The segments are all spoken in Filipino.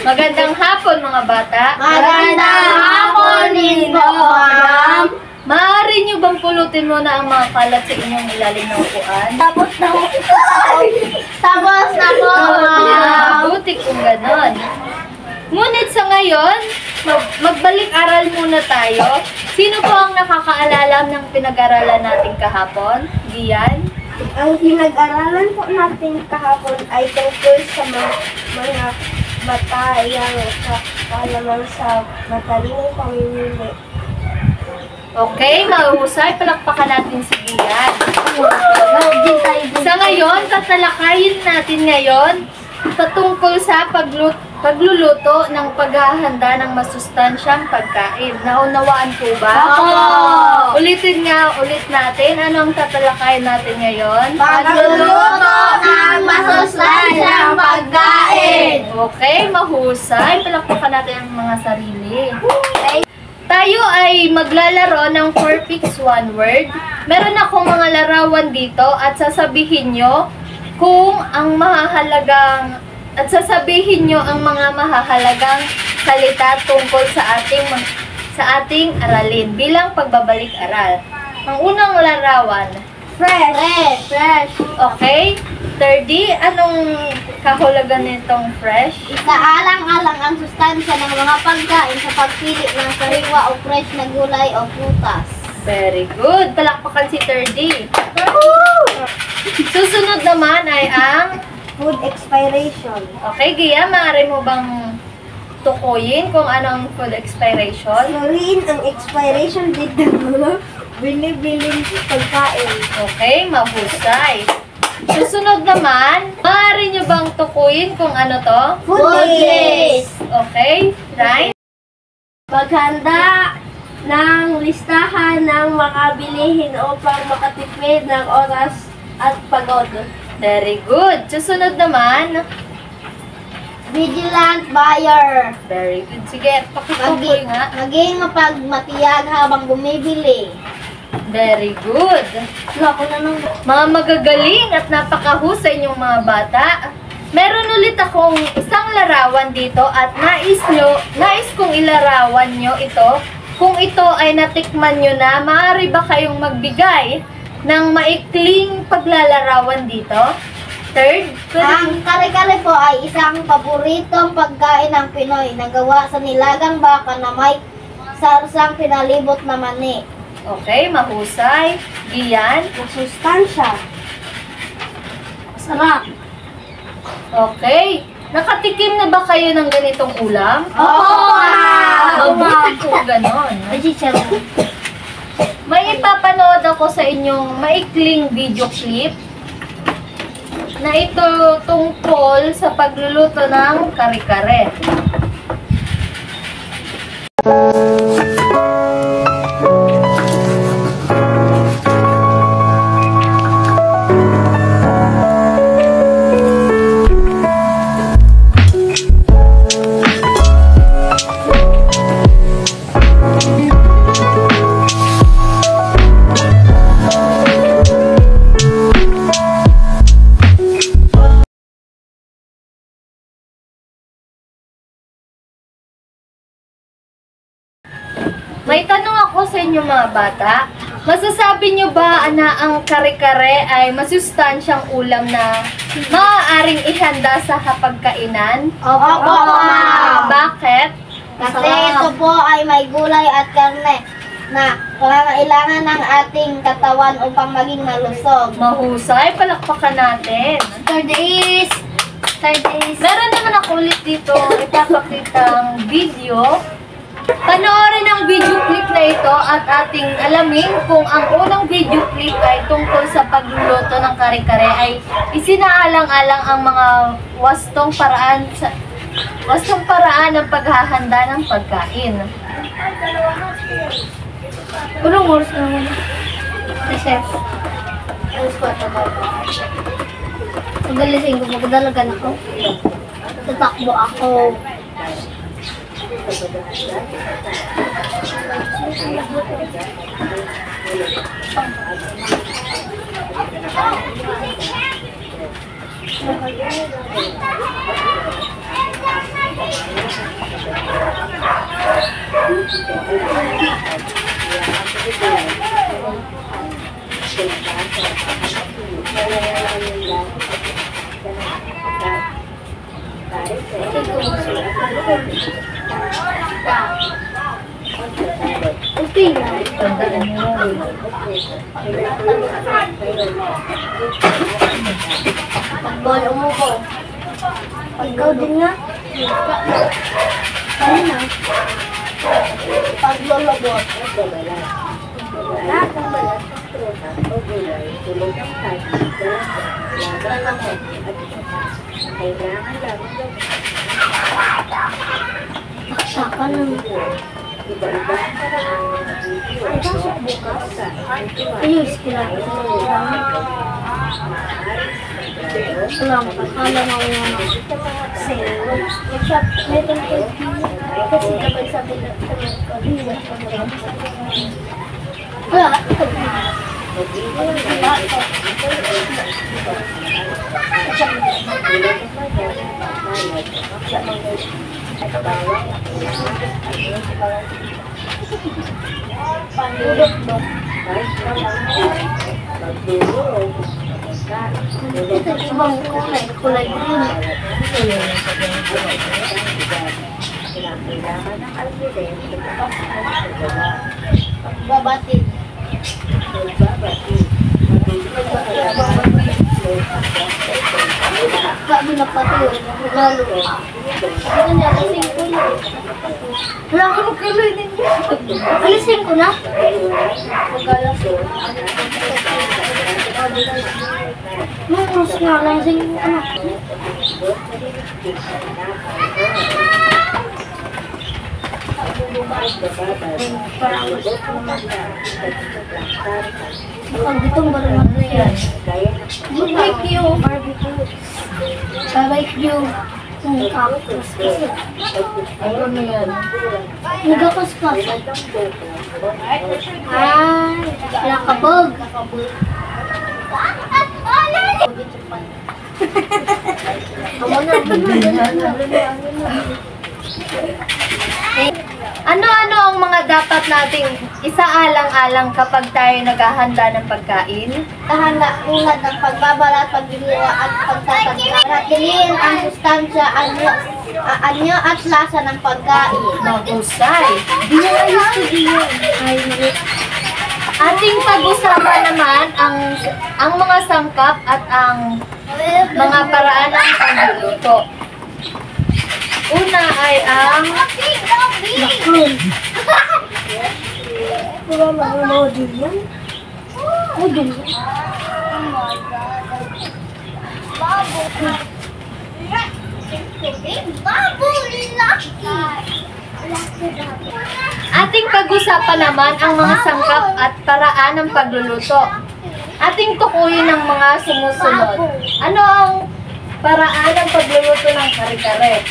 Magandang hapon mga bata. Magandang hapon din po, ma'am. Maaari niyo bang pulutin muna ang mga kalat sa inyong ilalim ng upuan? Tapos na po. Tapos na po, ma'am. Buti kung ganon. Ngunit sa ngayon, magbalik-aral muna tayo. Sino po ang nakakaalala ng pinag-aralan natin kahapon? Gian? Ang pinag-aralan po natin kahapon ay tungkol sa mga batayang kaalaman sa matalinong pamimili. Okay, mahusay. Palakpakan natin si Gian. Sa ngayon, tatalakayin natin ngayon patungkol sa pagluluto ng paghahanda ng masustansyang pagkain. Naunawaan po ba? Opo! Ulitin nga ulit natin. Ano ang tatalakayin natin ngayon? Pagluluto ng masustansyang pagkain. Okay, mahusay. Palakpakan natin ang mga sarili. Tayo ay maglalaro ng 4 picks 1 word. Meron akong mga larawan dito at sasabihin nyo kung ang mahahalagang mga mahahalagang salita tungkol sa ating aralin bilang pagbabalik-aral. Ang unang larawan, Fresh. okay? 3D, anong kahulugan nitong fresh? Isaalang-alang ang sustansya ng mga pagkain sa pagpili ng sariwa o fresh na gulay o prutas. Very good. Palakpakan si 3D. Susunod naman ay ang Food expiration. okay, Gia, maaari mo bang tukuyin kung anong food expiration? Suriin ang expiration date ng mga binibiling pagkain. Okay, mahusay. Susunod naman, maaari nyo bang tukuyin kung ano to? Food days. Okay, right? Paghanda ng listahan ng makabilihin upang makatipid ng oras at pagod. Very good. Susunod naman, Vigilant buyer. very good. Sige, pakitukoy nga. Maging mapagmatiyag habang bumibili. Very good. Ako na nung Mga magagaling at napakahusay niyong mga bata. Meron ulit akong isang larawan dito at nais kong ilarawan nyo ito. Kung ito ay natikman nyo na, maaari ba kayong magbigay ng maikling paglalarawan dito? Third, ang kare-kare po ay isang paboritong pagkain ng Pinoy na gawa sa nilagang baka na may sarsang pinalibot na mani. okay, mahusay. Gian, Masustansya. Sarap. okay. Nakatikim na ba kayo ng ganitong ulam? Mabuti po ganon. May ipapanood ako sa inyong maikling video clip na ito tungkol sa pagluluto ng kare-kare. May tanong ako sa inyo mga bata. Masasabi nyo ba na ang kare-kare ay masustansyang ulam na maaaring ihanda sa hapagkainan? Opo, ma'am. Bakit? Kasi ito po ay may gulay at karne na kailangan ng ating katawan upang maging malusog. Mahusay, palakpakan natin. Third is Meron naman ako ulit dito ipapakitang video. Panoorin ang video clip na ito at ating alamin kung ang unang video clip ay tungkol sa pagluluto ng kare-kare ay isinaalang-alang ang mga wastong paraan ng paghahanda ng pagkain. Anong oras na naman? Chef. Pagalising ko, magdalagan ako. Tatakbo ako. Okay lang. Tandaan mo. Pagbolo mo ko. Ikaw din nga. Ano na? Paglolobot. Saka ng... Ay, pasok bukas. Ayos, kailangan. Lang, akala mo yung sale. Shop, meron ko. Kasi kapag sabi na wala. Pandudok dong. Ito ibang kulay green. Babatid. Kami na pati lalo. Ito na, alisin ko na. Wala ka magkaloy din. Alisin ko na. Magalas. May krus nga, alisin ko na. Mukhang gitong ba naman na yan? Barbecue. Barbecue. Barbecue. Cactus. Ano na yan? Nagkakaskas. Ay, nakabog. Ano-ano ang mga dapat nating isaalang-alang kapag tayo naghahanda ng pagkain? Tahanda tulad ng pagbabalat, pagdiliwa at pagtatanda. Ratiliin ang sustansya, anyo at lasa ng pagkain. Mahusay. Ayos ko diyan. Ay, Ating pag-usapan naman ang mga sangkap at ang mga paraan ng pagluluto. Una ay ang bakun. Wala mga din yan. Udin. ating pag-usapan naman ang mga sangkap at paraan ng pagluluto. Ating tukuyin ang mga sumusunod. Ano ang paraan ng pagluluto ng kare-kare?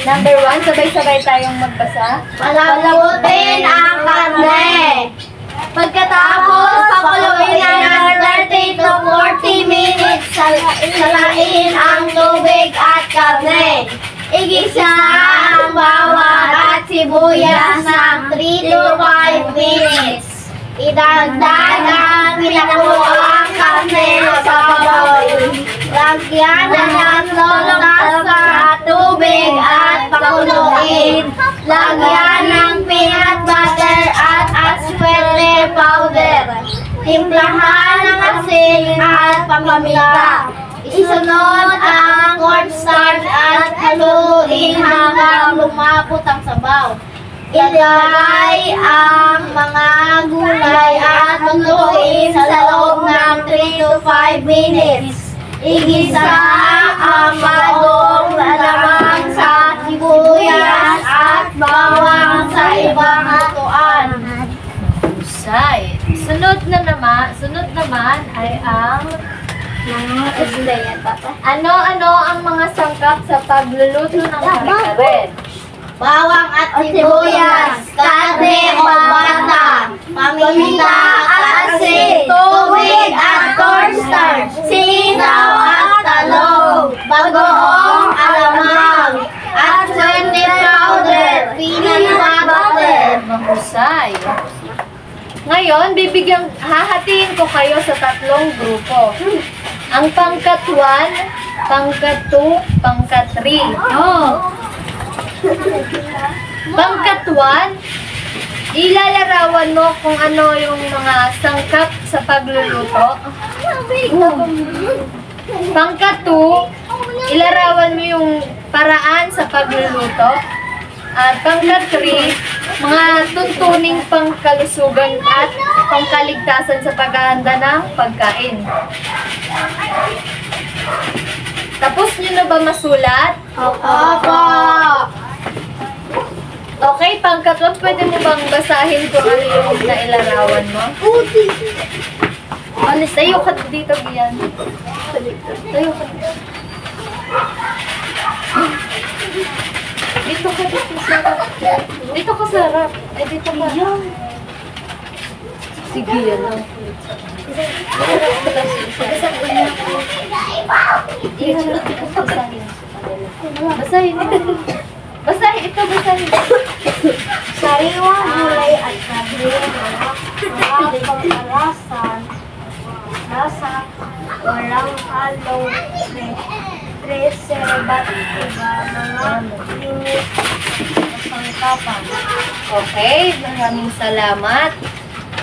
Number 1, sabay-sabay tayong magbasa. Palabutin ang karne. Pagkatapos, pakuluin ng 30 to 40 minutes. Salain ang tubig at karne. Igisa ang bawang at sibuyas ng 3 to 5 minutes. Idagdag ang pinakuloang karne sa baboy. Lagyan ng tatlong tasa tubig at pakuluin. Lagyan ng peanut butter at aswerte powder. Timplahan ng asin at paminta. Isunod ang cornstarch at haluin hanggang lumapot ang sabaw. Ilagay ang mga gulay at lutuin sa loob ng 3 to 5 minutes. Igisa ang bagong lalamang sa sibuyas at bawang sa ibang lutuan. Husay. Sunod naman ay ang ano-ano ang mga sangkap sa pagluluto ng kare-kare. Bawang at sibuyas, karne o bata, paminta at asin, tubig at cornstarch, sinaw at talong, bagoong alamang, at Ngayon, hahatiin ko kayo sa tatlong grupo. Ang pangkat 1, pangkat 2, pangkat 3. Oh. Pangkat 1, ilalarawan mo kung ano yung mga sangkap sa pagluluto. Pangkat 2, ilarawan mo yung paraan sa pagluluto. At pangkat 3, mga tuntuning pangkalusugan at pangkaligtasan sa paghahanda ng pagkain. Tapos nyo na ba masulat? Opo. Okay, pangkat 1, pwede mo bang basahin kung ano yung nailarawan mo? Alis, tayo ka dito, Gian. Tayo ka dito. Dito ka dito sa harap. Dito ka sa harap. Eh, dito ka. Sige, yan lang. Basahin. Basahin. Ito, basahin. Sariwang gulay at karne, mga pangkalasan, lasa, walang halong preservativa, mga linis at pangkapan. Okay, maraming salamat.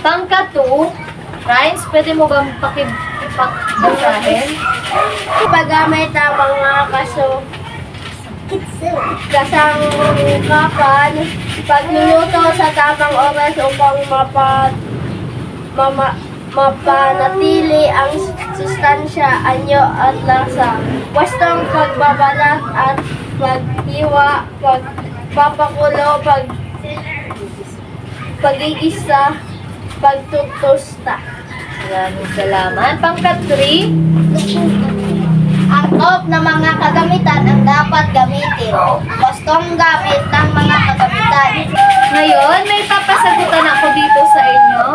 Pangkat 2, Rhymes, pwede mo bang ipakbasahin? Paggamit ang mga kasangkapan, pagluluto sa tamang oras upang mapanatili ang sustansya, anyo at lasa. Wastong pagbabalat at paghiwa, pagpapakulo, pagigisa, pagtutusta. Maraming salamat. Pangkat 3, Ang top na mga kagamitan ang dapat gamitin. Bastong gamit ng mga kagamitan. ngayon may papasagutan ako dito sa inyo.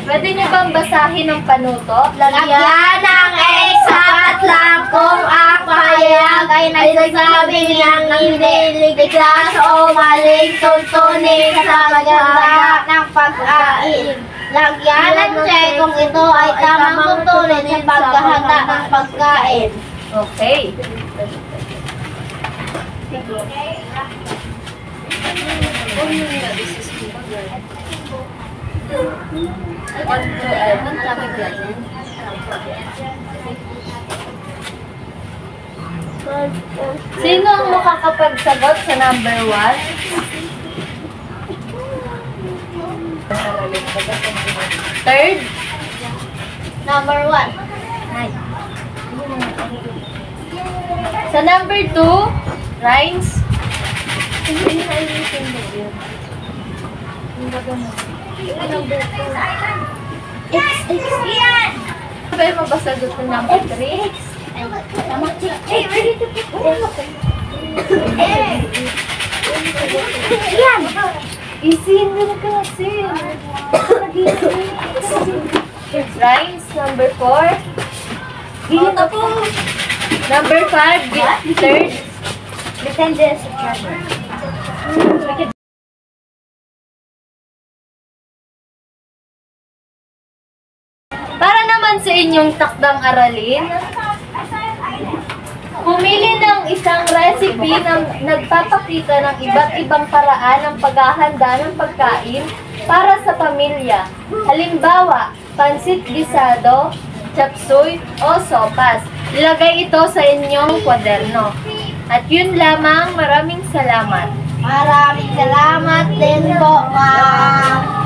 Pwede niyo bang basahin ang panuto? Lagyan ng X sapat lang kung ang pahayag ay nagsasabi ng hindi ligtas o maling tuntunin sa paghahanda ng pagkain. Lagyan ng check kung ito ay tamang tuntunin sa paghahanda ng pagkain. Okay. Sino ang makakapagsagot sa number 1? Third? Number 1. Sa number 2, Rhymes? Yan! Pwede mo ba sagot ng number 3? Yan! Isin mo na kasi. Rhymes, number 4. Number 5, third. Depende sa treasure. Para naman sa inyong takdang aralin, pumili ng isang recipe na nagpapakita ng iba't ibang paraan ng paghahanda ng pagkain para sa pamilya. Halimbawa, pansit gisado, chapsuy, o sopas. Ilagay ito sa inyong kwaderno. At yun lamang, maraming salamat. Maraming salamat din po, ma'am.